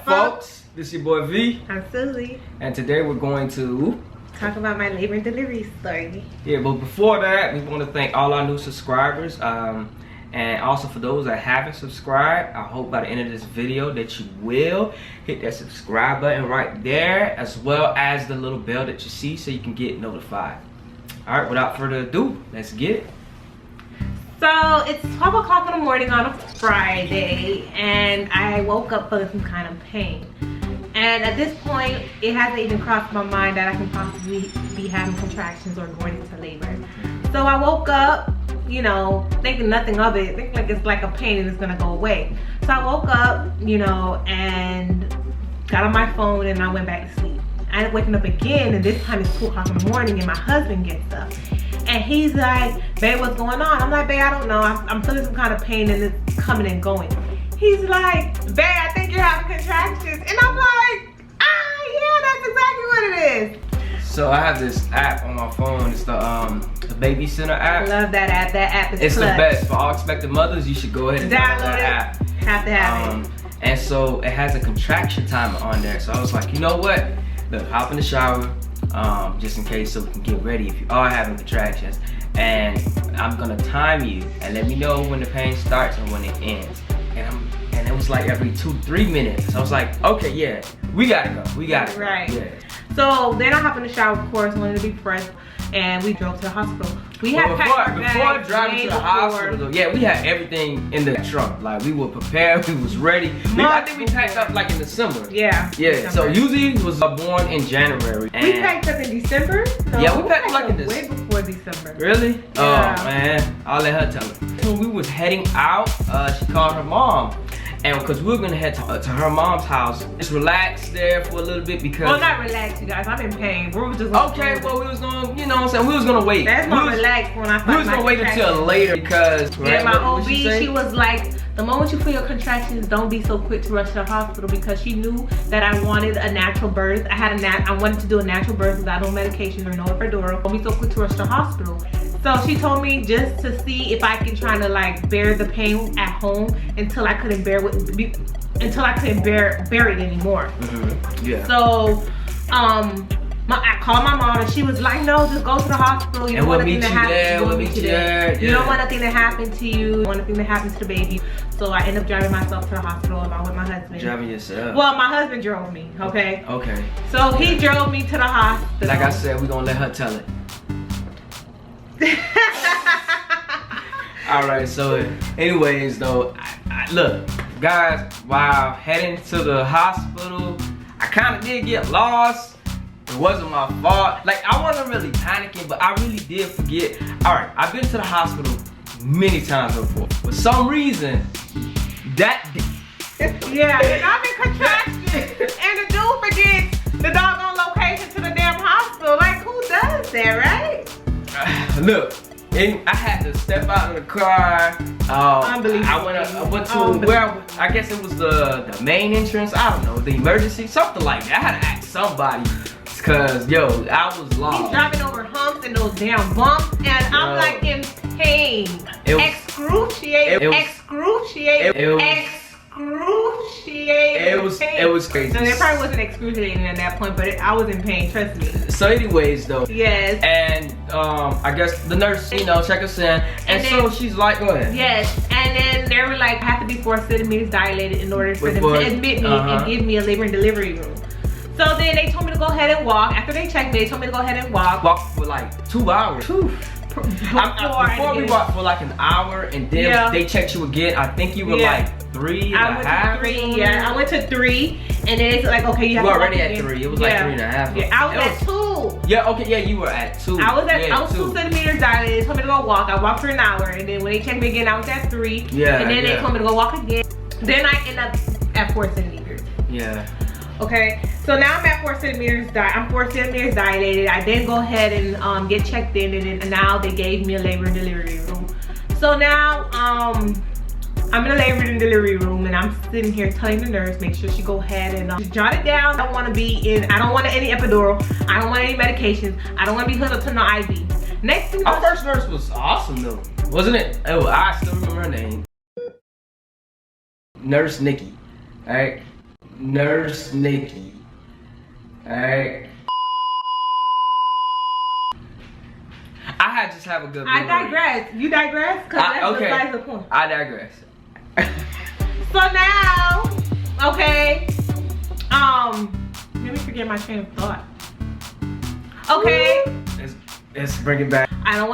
up, folks? This is your boy V. I'm Suzy. And today we're going to talk about my labor and delivery story. Yeah, but before that, we want to thank all our new subscribers. And also for those that haven't subscribed, I hope by the end of this video that you will hit that subscribe button right there, as well as the little bell that you see so you can get notified. All right, without further ado, let's get it. So it's 12 o'clock in the morning on a Friday, and I woke up feeling some kind of pain. And at this point, it hasn't even crossed my mind that I can possibly be having contractions or going into labor. So I woke up, you know, thinking nothing of it, thinking like it's like a pain and it's gonna go away. So I woke up, you know, and got on my phone and I went back to sleep. I ended up waking up again, and this time it's 2 o'clock in the morning, and my husband gets up. And he's like, "Babe, what's going on?" I'm like, "Babe, I don't know. I'm feeling some kind of pain and it's coming and going." He's like, "Babe, I think you're having contractions." And I'm like, yeah, that's exactly what it is. So I have this app on my phone. It's the Baby Center app. I love that app. That app is It's clutch. the best. For all expectant mothers, you should go ahead and download that app. Have to have it. And so it has a contraction timer on there. So I was like, you know what? Look, hop in the shower, just in case, so we can get ready if you are having contractions. And I'm gonna time you and let me know when the pain starts and when it ends. And it was like every 2-3 minutes. So I was like, okay, yeah, we gotta go. We gotta go. Right. Yeah. So then I hop in the shower, of course, wanted to be fresh, and we drove to the hospital. We had packed before driving to the hospital, yeah, we had everything in the trunk. Like, we were prepared, we was ready. I think we packed up like in December. Yeah. Yeah. December. So Uzzy was born in January. We packed up in December. So yeah, we packed up like in way before December. Really? Yeah. Oh man, I'll let her tell it. When we was heading out, she called her mom. And because we were gonna head to her mom's house, just relax there for a little bit because. Well, not relax, you guys. I'm in pain. We were just okay. Well, we was gonna, you know what I'm saying, we was gonna wait. That's not relaxed when I find. We was gonna wait until later because. Yeah, my OB, she was like, the moment you feel your contractions, don't be so quick to rush to the hospital, because she knew that I wanted a natural birth. I wanted to do a natural birth without no medication or no epidural. Don't be so quick to rush to the hospital. So she told me just to see if I can try to like bear the pain at home until I couldn't bear it anymore. Yeah. So I called my mom and she was like, "No, just go to the hospital. You don't want nothing to happen. We'll meet you there. You don't want nothing to happen to you. You don't want nothing to happen to the baby." So I ended up driving myself to the hospital along with my husband. Driving yourself? Well, my husband drove me. Okay. Okay. So he drove me to the hospital. Like I said, we're gonna let her tell it. All right. So, anyways, though, look, guys, while heading to the hospital, I kind of did get lost. It wasn't my fault. Like, I wasn't really panicking, but I really did forget. All right, I've been to the hospital many times before. For some reason, that. Yeah, and I'm in contractions, and the dude forgets the doggone location to the damn hospital. Like, who does that, right? Look, and I had to step out of the car. Unbelievable. I went to where I guess it was the main entrance. I don't know, the emergency, something like that. I had to ask somebody, cause yo, I was lost. He's driving over humps and those damn bumps, and I'm like in pain. Excruciating. It was crazy. So it probably wasn't excruciating at that point, but I was in pain, trust me. So anyways though. Yes. And I guess the nurse, you know, check us in. And then, so she's like, go ahead. Yes. And then they were like, I have to be 4 centimeters dilated in order for them to admit me and give me a labor and delivery room. So then they told me to go ahead and walk. After they checked me, they told me to go ahead and walk. Walk for like 2 hours. Before we walked for like an hour, and then they checked you again. I think you were like 3 and a half. I went to 3, and then it's like, okay, you have to walk already again. at 3. It was like 3 and a half. Yeah, I was at 2. Yeah, okay, yeah, you were at 2. I was 2 centimeters dilated. They told me to go walk. I walked for an hour, and then when they checked me again, I was at 3. Yeah. And then they told me to go walk again. Then I end up at 4 centimeters. Yeah. Okay, so now I'm at 4 centimeters. I'm 4 centimeters dilated. I then go ahead and get checked in, and then now they gave me a labor and delivery room. So now I'm in a labor and delivery room, and I'm sitting here telling the nurse, make sure she go ahead and jot it down. I don't want to be in. I don't want any epidural. I don't want any medications. I don't want to be hooked up to no IV. Next thing, our first nurse was awesome though, wasn't it? Oh, I still remember her name. Nurse Nikki. All right. Nurse Nikki. Alright. I just have a good memory. I digress. You digress? Because that's besides the point. I digress. So now, okay, let me forget my train of thought. Okay. Let's bring it back. I don't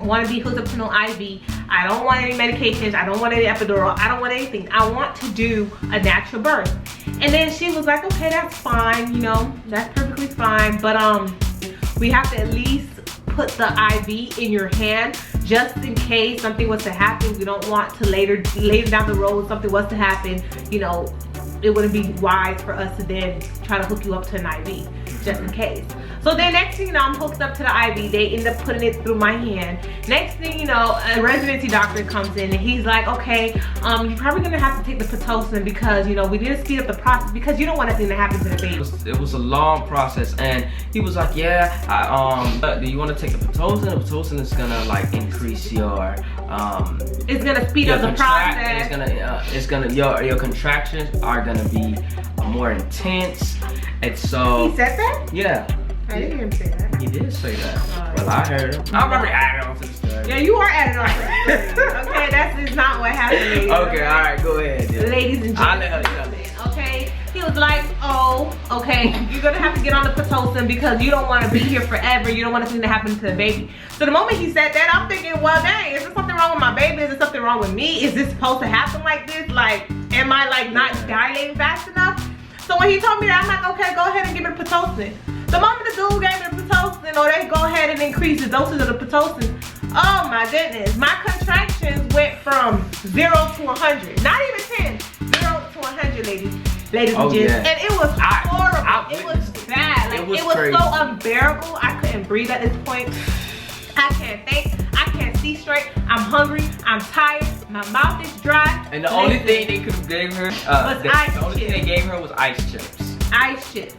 want to be hooked up to no IV. I don't want any medications. I don't want any epidural. I don't want anything. I want to do a natural birth. And then she was like, okay, that's fine. You know, that's perfectly fine. But we have to at least put the IV in your hand just in case something was to happen. We don't want to later down the road something was to happen, you know, it wouldn't be wise for us to then try to hook you up to an IV just in case. So then next thing you know, I'm hooked up to the IV. They end up putting it through my hand. Next thing you know, a residency doctor comes in and he's like, okay, you're probably gonna have to take the Pitocin because, you know, we need to speed up the process because you don't want anything to happen to the baby. It was a long process, and he was like, yeah, do you want to take the Pitocin? The Pitocin is gonna like increase your it's gonna speed up the process. Your contractions are gonna be more intense, and so he said that? Yeah. I didn't hear him say that. He did say that. Well, I heard him. I'm already adding on to the story. Yeah, you are adding on to the story. Okay, that's just not what happened, ladies. Okay, all right, go ahead. Yeah. Ladies and gentlemen. I'll let her tell it. Okay, he was like, oh, okay, you're gonna have to get on the Pitocin because you don't want to be here forever. You don't want anything to happen to the baby. So the moment he said that, I'm thinking, well, dang, is there something wrong with my baby? Is there something wrong with me? Is this supposed to happen like this? Like, am I like not dilating fast enough? So when he told me that, I'm like, okay, go ahead and give it a Pitocin. The moment the dude gave me the Pitocin, or they go ahead and increase the dosage of the Pitocin, oh my goodness, my contractions went from 0 to 100. Not even 10, 0 to 100, ladies and gents. Yeah. And it was horrible. It was bad. Like, it was crazy. so unbearable. I couldn't breathe at this point. I can't think. I can't see straight. I'm hungry. I'm tired. My mouth is dry. And the only thing they could have gave her, the only thing they gave her was ice chips. Ice chips.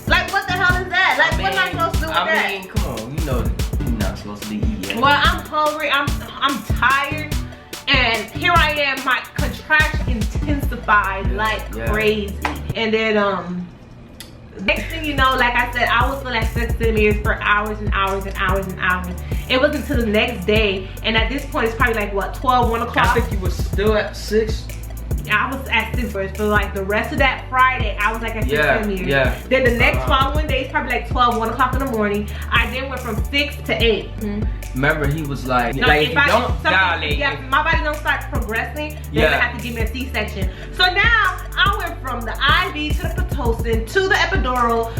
Like, what the hell is that? Like, what am I supposed to do with that? I mean, come on, you know you're not supposed to be eating. Well, I'm hungry. I'm tired. And here I am. My contraction intensified like crazy. And then, next thing you know, like I said, I was feeling like 6 centimeters for hours and hours and hours and hours. It wasn't until the next day, and at this point, it's probably like what, 12, 1 o'clock? I think you were still at 6. I was at 6 first, so like the rest of that Friday, I was like at 6 centimeters. Yeah. Then the next following day, it's probably like 12, 1 o'clock in the morning. I then went from 6 to 8. Remember, he was like, no, if you don't dilate. Yeah, if my body don't start progressing, they're gonna have to give me a C-section. So now, I went from the IV to the Pitocin to the epidural.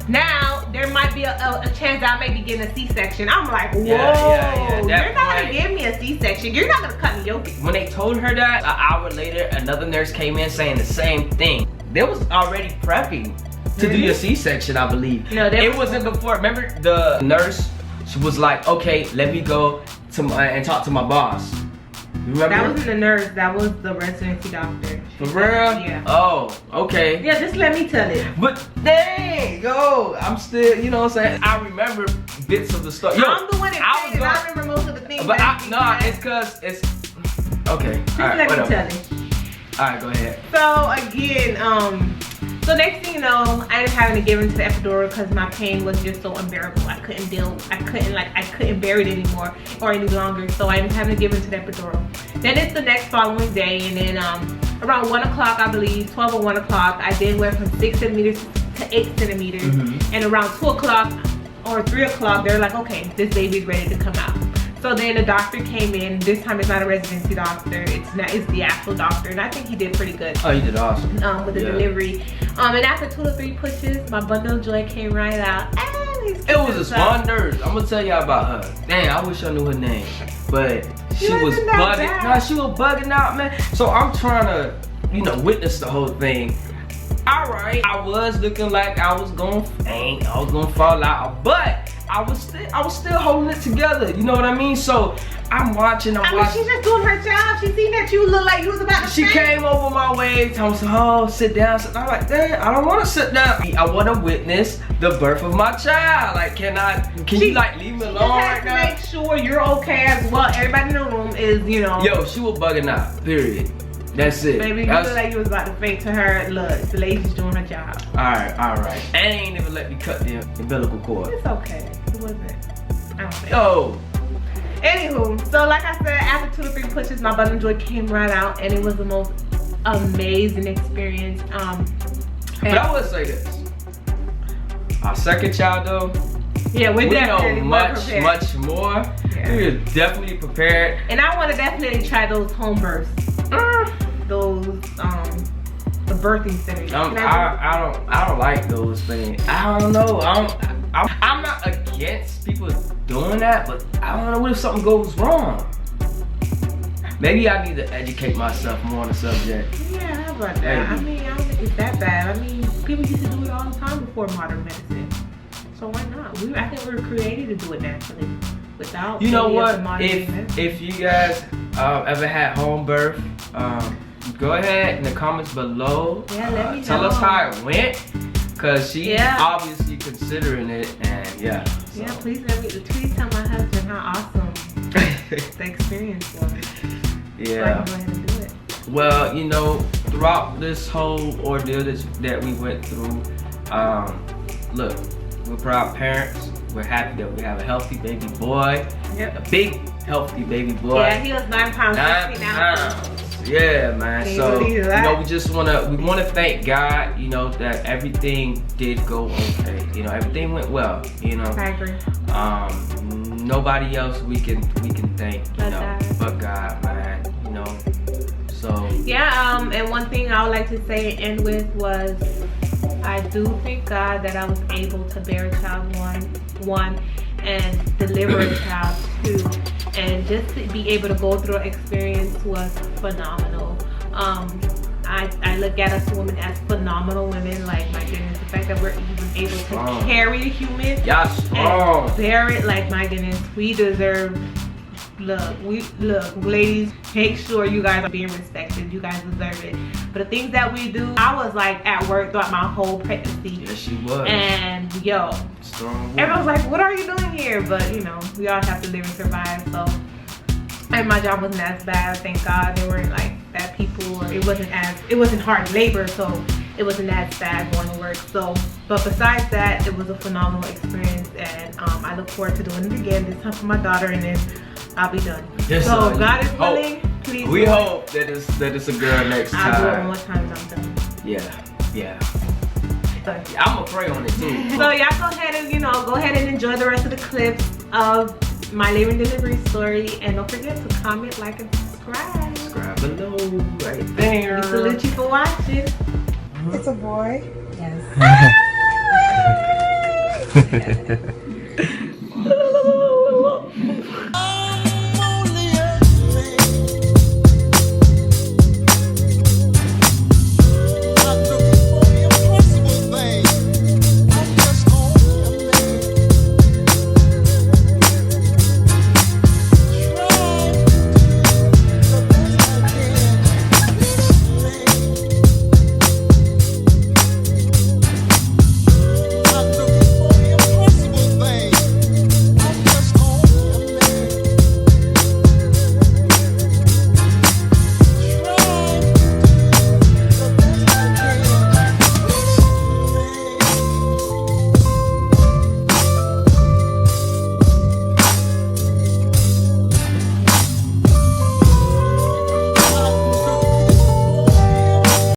Now, there might be a chance that I may be getting a C-section. I'm like, whoa, you're not gonna give me a C-section. You're not gonna cut me open. When they told her that, an hour later, another nurse came in saying the same thing. They was already prepping to do your C-section, I believe. No, it wasn't before. Remember, the nurse, she was like, okay, let me go to and talk to my boss. Remember? That wasn't the nurse, that was the residency doctor. For real? Yeah. Oh, okay. Yeah, just let me tell it. But dang, yo, I'm still, you know what I'm saying? I remember bits of the story. Yo, I'm the one that said it. I remember most of the things. But it's cause it's, okay. Just let me tell it. Alright, go ahead. So again, so next thing you know, I ended up having to give into the epidural because my pain was just so unbearable. I couldn't bear it anymore or any longer. So I ended up having to give into the epidural. Then it's the next following day, and then around 1 o'clock, I believe, 12 or 1 o'clock, I then went from 6 centimeters to 8 centimeters. And around 2 o'clock or 3 o'clock, they're like, okay, this baby's ready to come out. So then the doctor came in. This time it's not a residency doctor. It's the actual doctor, and I think he did pretty good. Oh, you did awesome. With the delivery. And after 2 to 3 pushes, my bundle of joy came right out. It was a smart nurse. I'm gonna tell y'all about her. Dang, I wish I knew her name, but she was bugging. Nah, she was bugging out, man. So I'm trying to, you know, witness the whole thing. All right, I was looking like I was gonna faint. I was gonna fall out, but I was still holding it together. You know what I mean? So I'm watching. I mean, she's just doing her job. She seen that you look like you was about to faint. She came over my way, told me, oh, sit down. I'm like, dang, I don't want to sit down. I want to witness the birth of my child. Like, can you like leave me alone right now? Make sure you're okay as well. Everybody in the room is, you know. Yo, she was bugging out. Period. That's it. Baby, you look like you was about to faint to her. Look, the lady's doing her job. Alright. And they ain't even let me cut the umbilical cord. It's okay. It wasn't. I don't think. Oh. Anywho, so like I said, after 2 to 3 pushes, my bundle joy came right out, and it was the most amazing experience. But I would say this. Our second child though, yeah, we definitely know much more. Yeah. We are definitely prepared. And I want to definitely try those home births. Those the birthing centers. I don't like those things. I don't know. I'm not against people doing that, but I don't know what if something goes wrong. Maybe I need to educate myself more on the subject. Yeah, how about that? I mean, I don't think it's that bad. I mean, people used to do it all the time before modern medicine. So why not? I think we were created to do it naturally, without. You know what? If you guys ever had home birth, go ahead in the comments below. Yeah, let me tell know. us how it went, cause she obviously considering it, and yeah. So. Yeah, please tell my husband how awesome the experience was. Yeah. So I can go ahead and do it. Well, you know, throughout this whole ordeal that we went through, look, we're proud parents. We're happy that we have a healthy baby boy. Yep. A big, healthy baby boy. Yeah, he was 9 pounds. 9 pounds. Yeah, man. So, you know, we just wanna thank God, you know, that everything did go okay. You know, everything went well, you know. I agree. Nobody else we can thank, you know, but God, man. You know. So yeah, and one thing I would like to say and end with was I do thank God that I was able to bear a child one and deliver a child 2, and just to be able to go through an experience was phenomenal. I look at us women as phenomenal women. Like, my goodness, the fact that we're even able to carry a human and bear it, like, my goodness, we deserve. Look, ladies, make sure you guys are being respected. You guys deserve it. But the things that we do, I was like at work throughout my whole pregnancy. Yes, she was. And yo, everyone's like, what are you doing here? But you know, we all have to live and survive. So, and my job wasn't as bad. Thank God there weren't like bad people, or it wasn't hard labor, so it wasn't as bad going to work. So, but besides that, it was a phenomenal experience, and I look forward to doing it again. This time for my daughter, and then I'll be done. Yes, so God is willing. Please. We hope that it's a girl next time. I'll do it one more time and I'm done. Yeah. I'm gonna pray on it too. So y'all go ahead and enjoy the rest of the clips of my labor and delivery story, and don't forget to comment, like, and subscribe. Subscribe below, right there. We salute you for watching. It's a boy. Yes.